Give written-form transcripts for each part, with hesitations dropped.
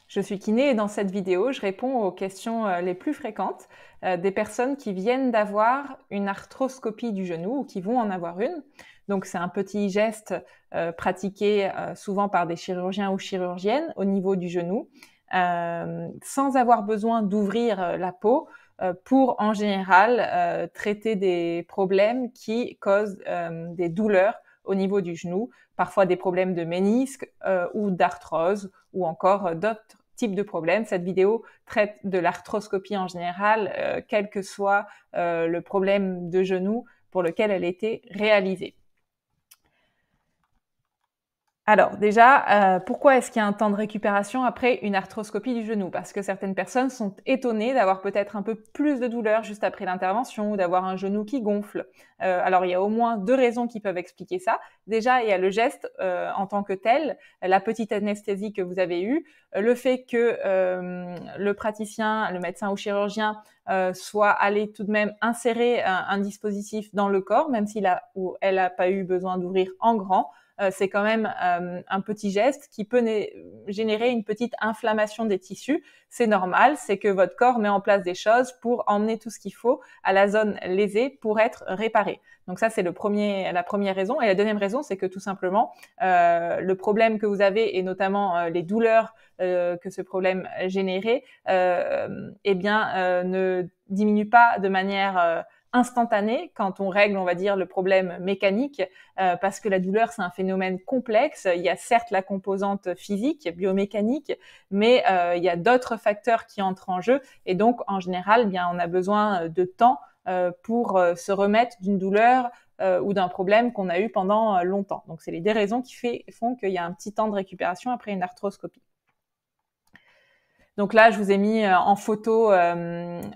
Je suis kiné et dans cette vidéo, je réponds aux questions les plus fréquentes des personnes qui viennent d'avoir une arthroscopie du genou ou qui vont en avoir une. Donc c'est un petit geste pratiqué souvent par des chirurgiens ou chirurgiennes au niveau du genou, sans avoir besoin d'ouvrir la peau pour en général traiter des problèmes qui causent des douleurs au niveau du genou, parfois des problèmes de ménisque ou d'arthrose ou encore d'autres types de problèmes. Cette vidéo traite de l'arthroscopie en général, quel que soit le problème de genou pour lequel elle a été réalisée. Alors déjà, pourquoi est-ce qu'il y a un temps de récupération après une arthroscopie du genou? Parce que certaines personnes sont étonnées d'avoir peut-être un peu plus de douleur juste après l'intervention ou d'avoir un genou qui gonfle. Alors il y a au moins 2 raisons qui peuvent expliquer ça. Déjà, il y a le geste en tant que tel, la petite anesthésie que vous avez eue, le fait que le praticien, le médecin ou chirurgien soit allé tout de même insérer un dispositif dans le corps, même s'il a ou elle n'a pas eu besoin d'ouvrir en grand. C'est quand même un petit geste qui peut générer une petite inflammation des tissus. C'est normal, c'est que votre corps met en place des choses pour emmener tout ce qu'il faut à la zone lésée pour être réparé. Donc ça, c'est la première raison. Et la deuxième raison, c'est que tout simplement, le problème que vous avez, et notamment les douleurs que ce problème générait, ne diminue pas de manière instantanée quand on règle, on va dire, le problème mécanique, parce que la douleur, c'est un phénomène complexe. Il y a certes la composante physique, biomécanique, mais il y a d'autres facteurs qui entrent en jeu. Et donc, en général, eh bien, on a besoin de temps pour se remettre d'une douleur ou d'un problème qu'on a eu pendant longtemps. Donc, c'est les deux raisons qui font qu'il y a un petit temps de récupération après une arthroscopie. Donc là, je vous ai mis en photo une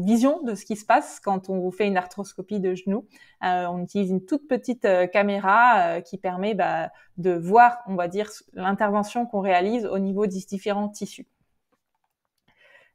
vision de ce qui se passe quand on vous fait une arthroscopie de genou. On utilise une toute petite caméra qui permet de voir, on va dire, l'intervention qu'on réalise au niveau des différents tissus.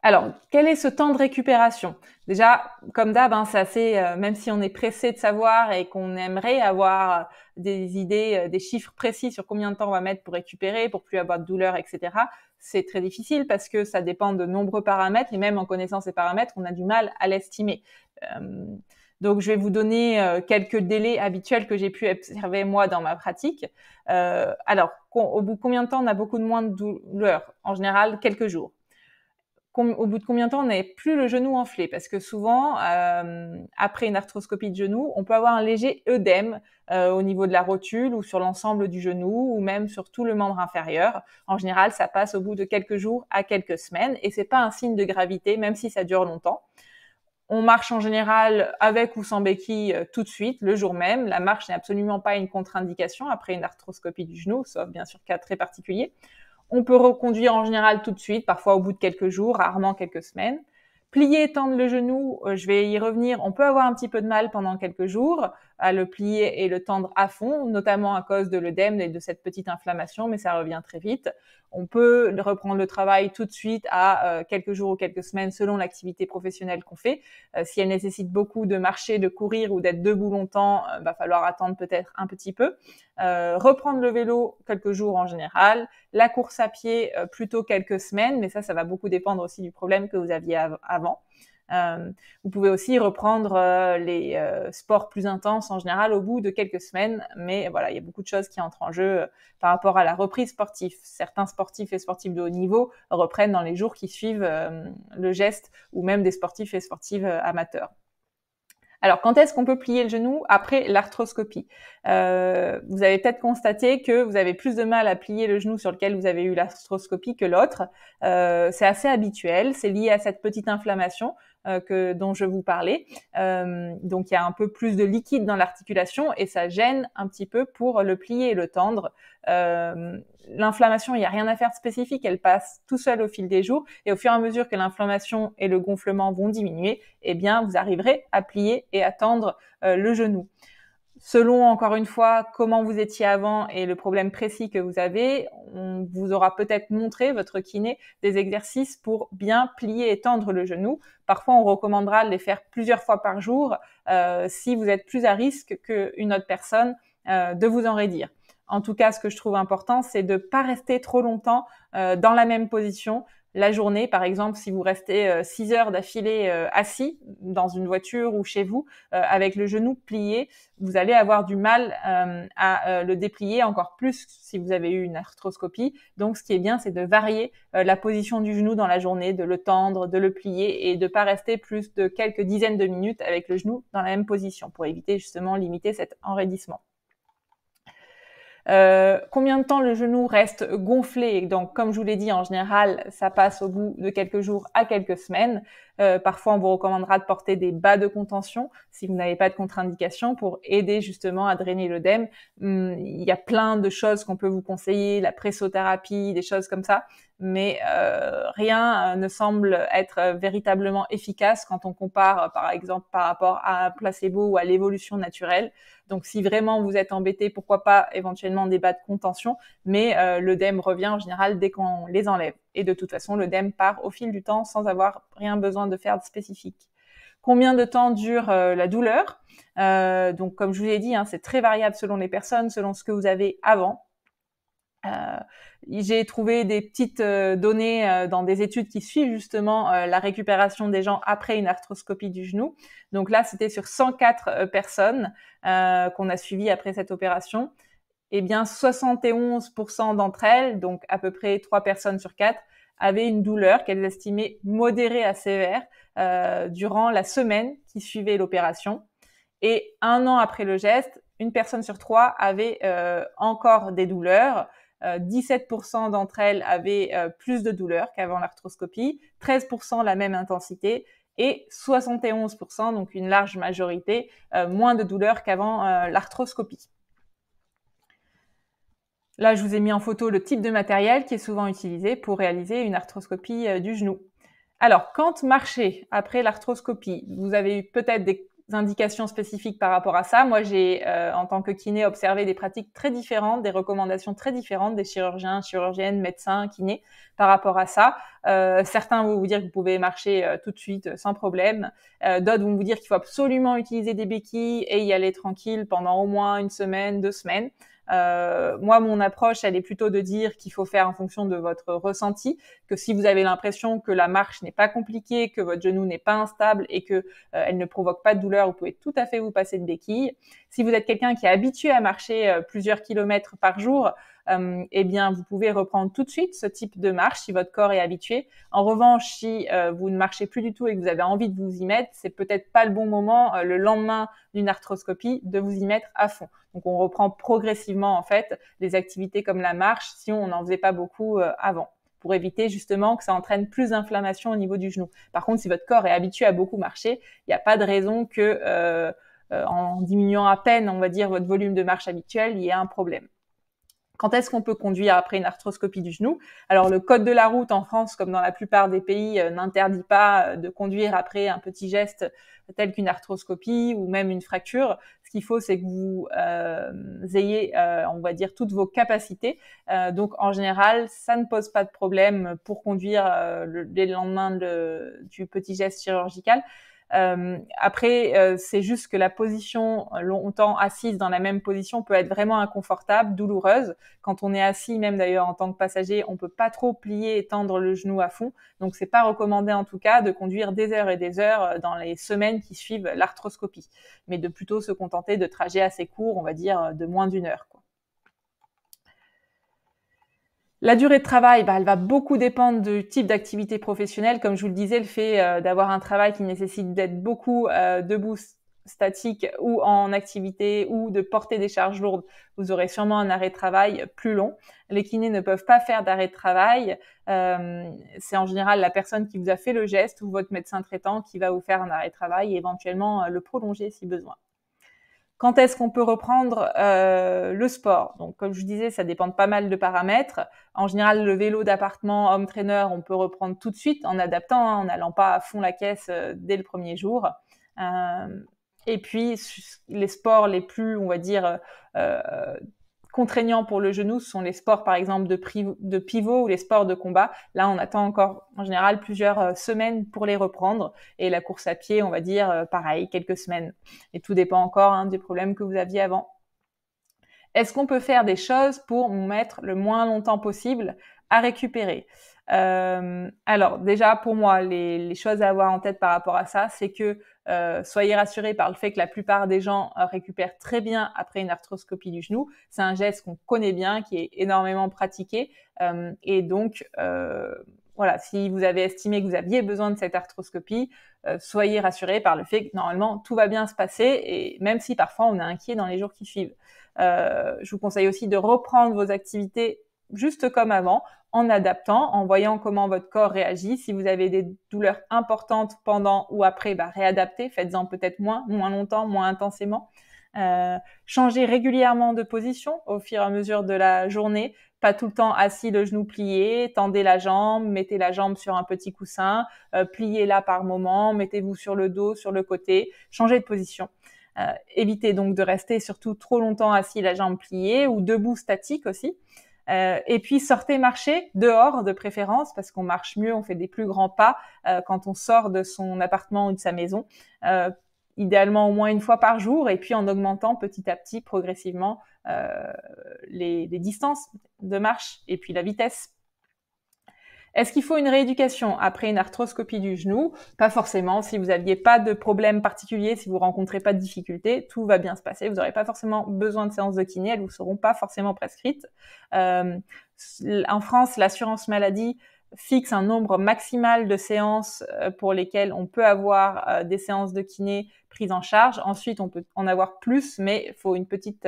Alors, quel est ce temps de récupération? Déjà, comme d'hab, c'est assez, même si on est pressé de savoir et qu'on aimerait avoir des idées, des chiffres précis sur combien de temps on va mettre pour récupérer, pour plus avoir de douleur, etc., c'est très difficile parce que ça dépend de nombreux paramètres et même en connaissant ces paramètres, on a du mal à l'estimer. Donc, je vais vous donner quelques délais habituels que j'ai pu observer moi dans ma pratique. Alors, au bout de combien de temps on a beaucoup de moins de douleur? En général, quelques jours. Au bout de combien de temps on n'avait plus le genou enflé? Parce que souvent, après une arthroscopie de genou, on peut avoir un léger œdème au niveau de la rotule ou sur l'ensemble du genou ou même sur tout le membre inférieur. En général, ça passe au bout de quelques jours à quelques semaines et c'est pas un signe de gravité, même si ça dure longtemps. On marche en général avec ou sans béquille tout de suite, le jour même. La marche n'est absolument pas une contre-indication après une arthroscopie du genou, sauf bien sûr cas très particuliers. On peut reconduire en général tout de suite, parfois au bout de quelques jours, rarement quelques semaines. Plier et tendre le genou, je vais y revenir, on peut avoir un petit peu de mal pendant quelques jours à le plier et le tendre à fond, notamment à cause de l'œdème et de cette petite inflammation, mais ça revient très vite. On peut reprendre le travail tout de suite à quelques jours ou quelques semaines selon l'activité professionnelle qu'on fait. Si elle nécessite beaucoup de marcher, de courir ou d'être debout longtemps, va falloir attendre peut-être un petit peu. Reprendre le vélo quelques jours en général, la course à pied plutôt quelques semaines, mais ça va beaucoup dépendre aussi du problème que vous aviez avant. Vous pouvez aussi reprendre les sports plus intenses en général au bout de quelques semaines, mais voilà, il y a beaucoup de choses qui entrent en jeu par rapport à la reprise sportive. Certains sportifs et sportifs de haut niveau reprennent dans les jours qui suivent le geste, ou même des sportifs et sportives amateurs. Alors, quand est-ce qu'on peut plier le genou après l'arthroscopie? Vous avez peut-être constaté que vous avez plus de mal à plier le genou sur lequel vous avez eu l'arthroscopie que l'autre. C'est assez habituel, c'est lié à cette petite inflammation dont je vous parlais. Donc, il y a un peu plus de liquide dans l'articulation et ça gêne un petit peu pour le plier et le tendre. L'inflammation, il n'y a rien à faire de spécifique, elle passe tout seul au fil des jours et au fur et à mesure que l'inflammation et le gonflement vont diminuer, eh bien, vous arriverez à plier et à tendre le genou. Selon, encore une fois, comment vous étiez avant et le problème précis que vous avez, on vous aura peut-être montré, votre kiné, des exercices pour bien plier et tendre le genou. Parfois, on recommandera de les faire plusieurs fois par jour si vous êtes plus à risque qu'une autre personne de vous enraidir. En tout cas, ce que je trouve important, c'est de pas rester trop longtemps dans la même position. La journée, par exemple, si vous restez 6 heures d'affilée assis dans une voiture ou chez vous, avec le genou plié, vous allez avoir du mal à le déplier encore plus si vous avez eu une arthroscopie. Donc, ce qui est bien, c'est de varier la position du genou dans la journée, de le tendre, de le plier et de pas rester plus de quelques dizaines de minutes avec le genou dans la même position pour éviter justement limiter cet enraidissement. Combien de temps le genou reste gonflé? Donc, comme je vous l'ai dit, en général, ça passe au bout de quelques jours à quelques semaines. Parfois, on vous recommandera de porter des bas de contention si vous n'avez pas de contre-indication pour aider justement à drainer l'œdème. Il y a plein de choses qu'on peut vous conseiller, la pressothérapie, des choses comme ça, mais rien ne semble être véritablement efficace quand on compare, par exemple, par rapport à un placebo ou à l'évolution naturelle. Donc, si vraiment vous êtes embêté, pourquoi pas éventuellement des bas de contention, mais l'œdème revient en général dès qu'on les enlève. Et de toute façon, l'œdème part au fil du temps sans avoir rien besoin de faire de spécifique. Combien de temps dure la douleur? Donc, comme je vous l'ai dit, c'est très variable selon les personnes, selon ce que vous avez avant. J'ai trouvé des petites données dans des études qui suivent justement la récupération des gens après une arthroscopie du genou. Donc là, c'était sur 104 personnes qu'on a suivies après cette opération. Eh bien, 71% d'entre elles, donc à peu près 3 personnes sur 4, avaient une douleur qu'elles estimaient modérée à sévère durant la semaine qui suivait l'opération. Et 1 an après le geste, une personne sur 3 avait encore des douleurs. 17% d'entre elles avaient plus de douleurs qu'avant l'arthroscopie, 13% la même intensité et 71%, donc une large majorité, moins de douleurs qu'avant l'arthroscopie. Là, je vous ai mis en photo le type de matériel qui est souvent utilisé pour réaliser une arthroscopie du genou. Alors, quand marcher après l'arthroscopie, vous avez eu peut-être des indications spécifiques par rapport à ça. Moi, j'ai, en tant que kiné, observé des pratiques très différentes, des recommandations très différentes des chirurgiens, chirurgiennes, médecins, kinés par rapport à ça. Certains vont vous dire que vous pouvez marcher tout de suite sans problème. D'autres vont vous dire qu'il faut absolument utiliser des béquilles et y aller tranquille pendant au moins 1 semaine, 2 semaines. Moi, mon approche, elle est plutôt de dire qu'il faut faire en fonction de votre ressenti, que si vous avez l'impression que la marche n'est pas compliquée, que votre genou n'est pas instable et que elle ne provoque pas de douleur, vous pouvez tout à fait vous passer de béquille. Si vous êtes quelqu'un qui est habitué à marcher plusieurs kilomètres par jour, eh bien, vous pouvez reprendre tout de suite ce type de marche si votre corps est habitué. En revanche, si vous ne marchez plus du tout et que vous avez envie de vous y mettre, c'est peut-être pas le bon moment le lendemain d'une arthroscopie de vous y mettre à fond. Donc, on reprend progressivement en fait les activités comme la marche si on n'en faisait pas beaucoup avant, pour éviter justement que ça entraîne plus d'inflammation au niveau du genou. Par contre, si votre corps est habitué à beaucoup marcher, il n'y a pas de raison que en diminuant à peine, on va dire, votre volume de marche habituel, il y ait un problème. Quand est-ce qu'on peut conduire après une arthroscopie du genou? Alors, le code de la route en France, comme dans la plupart des pays, n'interdit pas de conduire après un petit geste tel qu'une arthroscopie ou même une fracture. Ce qu'il faut, c'est que vous ayez, on va dire, toutes vos capacités. Donc, en général, ça ne pose pas de problème pour conduire dès le lendemain du petit geste chirurgical. Après, c'est juste que la position longtemps assise dans la même position peut être vraiment inconfortable, douloureuse. Quand on est assis, même d'ailleurs en tant que passager, on peut pas trop plier et tendre le genou à fond. Donc, c'est pas recommandé en tout cas de conduire des heures et des heures dans les semaines qui suivent l'arthroscopie, mais de plutôt se contenter de trajets assez courts, on va dire de moins d'1 heure, quoi. La durée de travail, elle va beaucoup dépendre du type d'activité professionnelle. Comme je vous le disais, le fait d'avoir un travail qui nécessite d'être beaucoup debout, statique ou en activité ou de porter des charges lourdes, vous aurez sûrement un arrêt de travail plus long. Les kinés ne peuvent pas faire d'arrêt de travail. C'est en général la personne qui vous a fait le geste ou votre médecin traitant qui va vous faire un arrêt de travail et éventuellement le prolonger si besoin. Quand est-ce qu'on peut reprendre le sport? Donc, comme je vous disais, ça dépend de pas mal de paramètres. En général, le vélo d'appartement, home trainer, on peut reprendre tout de suite en adaptant, en n'allant pas à fond la caisse dès le premier jour. Et puis, les sports les plus, on va dire, contraignants pour le genou, ce sont les sports, par exemple, de pivot ou les sports de combat. Là, on attend encore, en général, plusieurs semaines pour les reprendre. Et la course à pied, on va dire, pareil, quelques semaines. Et tout dépend encore des problèmes que vous aviez avant. Est-ce qu'on peut faire des choses pour mettre le moins longtemps possible à récupérer? Alors déjà pour moi, les choses à avoir en tête par rapport à ça, c'est que soyez rassurés par le fait que la plupart des gens récupèrent très bien après une arthroscopie du genou. C'est un geste qu'on connaît bien, qui est énormément pratiqué, et donc voilà, si vous avez estimé que vous aviez besoin de cette arthroscopie, soyez rassurés par le fait que normalement tout va bien se passer, et même si parfois on est inquiet dans les jours qui suivent. Je vous conseille aussi de reprendre vos activités juste comme avant, en adaptant, en voyant comment votre corps réagit. Si vous avez des douleurs importantes pendant ou après, réadaptez, faites-en peut-être moins longtemps, moins intensément. Changez régulièrement de position au fur et à mesure de la journée, pas tout le temps assis le genou plié, tendez la jambe, mettez la jambe sur un petit coussin, pliez-la par moment, mettez-vous sur le dos, sur le côté, changez de position. Évitez donc de rester surtout trop longtemps assis la jambe pliée ou debout statique aussi. Et puis sortez marcher dehors de préférence parce qu'on marche mieux, on fait des plus grands pas quand on sort de son appartement ou de sa maison. Idéalement au moins une fois par jour, et puis en augmentant petit à petit progressivement les distances de marche et puis la vitesse. Est-ce qu'il faut une rééducation après une arthroscopie du genou? Pas forcément. Si vous n'aviez pas de problème particulier, si vous rencontrez pas de difficultés, tout va bien se passer. Vous n'aurez pas forcément besoin de séances de kiné, elles vous seront pas forcément prescrites. En France, l'assurance maladie fixe un nombre maximal de séances pour lesquelles on peut avoir des séances de kiné prises en charge. Ensuite, on peut en avoir plus, mais il faut une petite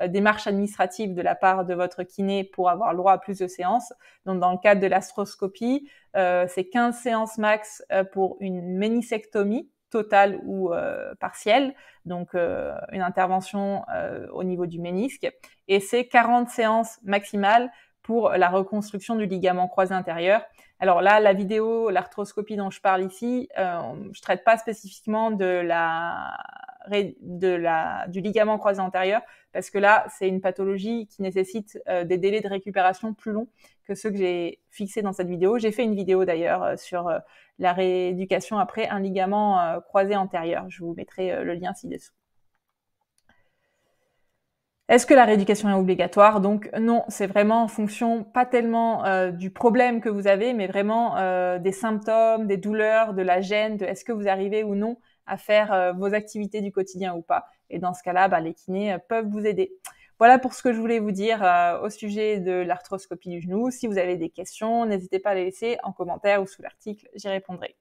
démarche administrative de la part de votre kiné pour avoir le droit à plus de séances. Donc, dans le cadre de l'astroscopie, c'est 15 séances max pour une ménisectomie totale ou partielle, donc une intervention au niveau du ménisque, et c'est 40 séances maximales pour la reconstruction du ligament croisé intérieur. Alors là, la vidéo, l'arthroscopie dont je parle ici, je traite pas spécifiquement du ligament croisé antérieur, parce que là, c'est une pathologie qui nécessite des délais de récupération plus longs que ceux que j'ai fixés dans cette vidéo. J'ai fait une vidéo d'ailleurs sur la rééducation après un ligament croisé antérieur. Je vous mettrai le lien ci-dessous. Est-ce que la rééducation est obligatoire? Donc non, c'est vraiment en fonction pas tellement du problème que vous avez, mais vraiment des symptômes, des douleurs, de la gêne, de est-ce que vous arrivez ou non à faire vos activités du quotidien ou pas. Et dans ce cas-là, les kinés peuvent vous aider. Voilà pour ce que je voulais vous dire au sujet de l'arthroscopie du genou. Si vous avez des questions, n'hésitez pas à les laisser en commentaire ou sous l'article, j'y répondrai.